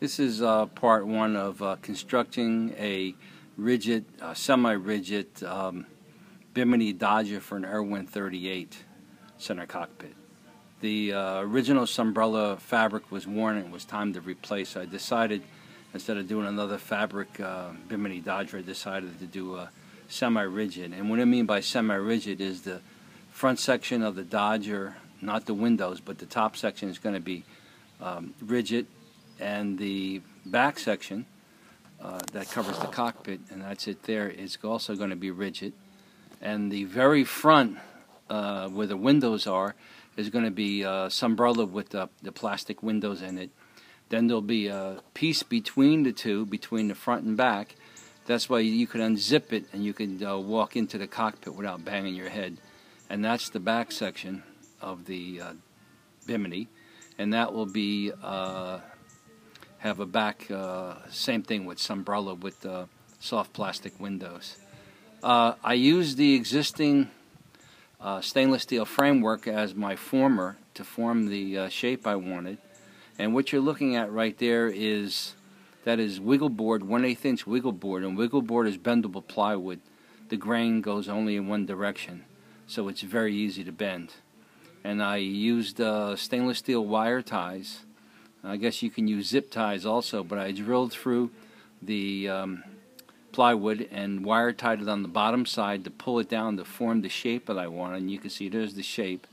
This is part one of constructing a rigid, semi-rigid Bimini Dodger for an Irwin 38 center cockpit. The original Sunbrella fabric was worn and it was time to replace. So I decided, instead of doing another fabric Bimini Dodger, I decided to do a semi-rigid. And what I mean by semi-rigid is the front section of the Dodger, not the windows, but the top section is going to be rigid, and the back section that covers the cockpit, and that's it there, is also going to be rigid. And the very front, where the windows are, is going to be Sunbrella with the plastic windows in it. Then there'll be a piece between the two, between the front and back. That's why you could unzip it and you could walk into the cockpit without banging your head. And that's the back section of the Bimini, and that will be have a back, same thing with Sunbrella with soft plastic windows. I used the existing stainless steel framework as my former to form the shape I wanted, and what you're looking at right there is wiggle board, 1/8 inch wiggle board, and wiggle board is bendable plywood. The grain goes only in one direction, so it's very easy to bend. And I used stainless steel wire ties. I guess you can use zip ties also, but I drilled through the plywood and wire tied it on the bottom side to pull it down to form the shape that I wanted. And you can see there's the shape.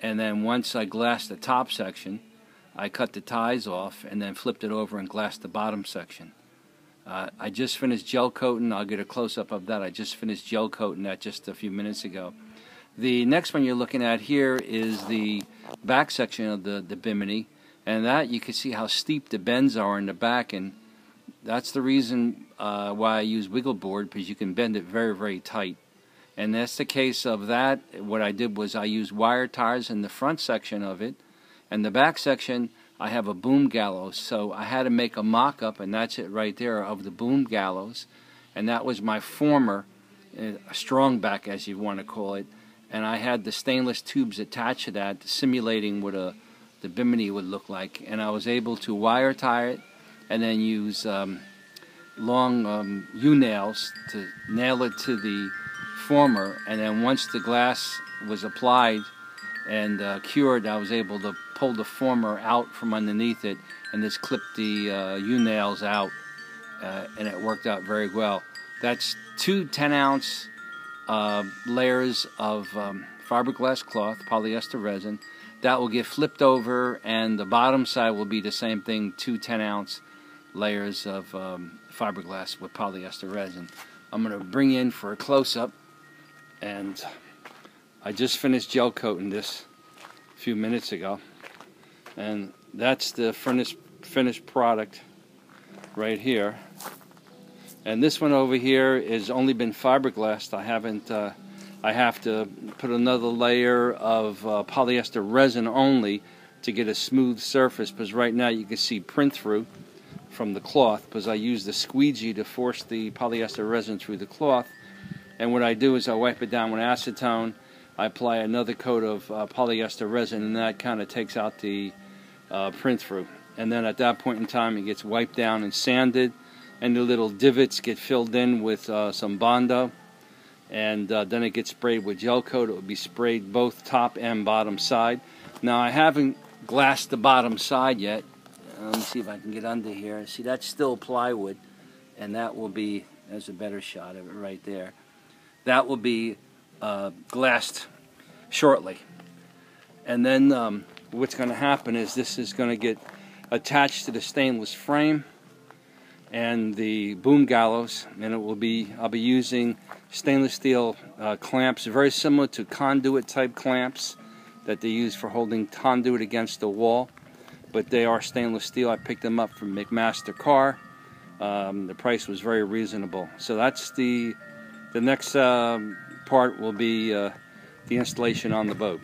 And then once I glassed the top section, I cut the ties off and then flipped it over and glassed the bottom section. I just finished gel coating. I'll get a close-up of that. I just finished gel coating that just a few minutes ago. The next one you're looking at here is the back section of the Bimini, and that you can see how steep the bends are in the back, and that's the reason why I use wiggle board, because you can bend it very, very tight. And that's the case of that. What I did was I used wire ties in the front section of it, and the back section I have a boom gallows, so I had to make a mock-up, and that's it right there, of the boom gallows, and that was my former strong back, as you want to call it. And I had the stainless tubes attached to that, simulating what the Bimini would look like. And I was able to wire tie it and then use long U-nails to nail it to the former. And then once the glass was applied and cured, I was able to pull the former out from underneath it and just clip the U-nails out. And it worked out very well. That's 2 10-ounce layers of fiberglass cloth, polyester resin. That will get flipped over, and the bottom side will be the same thing, 2 10-ounce layers of fiberglass with polyester resin. I'm going to bring in for a close-up, and I just finished gel coating this a few minutes ago, and that's the finished product right here. And this one over here has only been fiberglassed. I have to put another layer of polyester resin only to get a smooth surface, because right now you can see print through from the cloth, because I use the squeegee to force the polyester resin through the cloth. And what I do is I wipe it down with acetone, I apply another coat of polyester resin, and that kind of takes out the print through. And then at that point in time it gets wiped down and sanded, and the little divots get filled in with some Bondo, and then it gets sprayed with gel coat. It will be sprayed both top and bottom side. Now I haven't glassed the bottom side yet. Let me see if I can get under here. See, that's still plywood, and that will be, there's a better shot of it right there. That will be glassed shortly. And then what's going to happen is this is going to get attached to the stainless frame and the boom gallows, and I'll be using stainless steel clamps, very similar to conduit type clamps that they use for holding conduit against the wall, but they are stainless steel. I picked them up from McMaster Car. The price was very reasonable. So that's the next part will be the installation on the boat.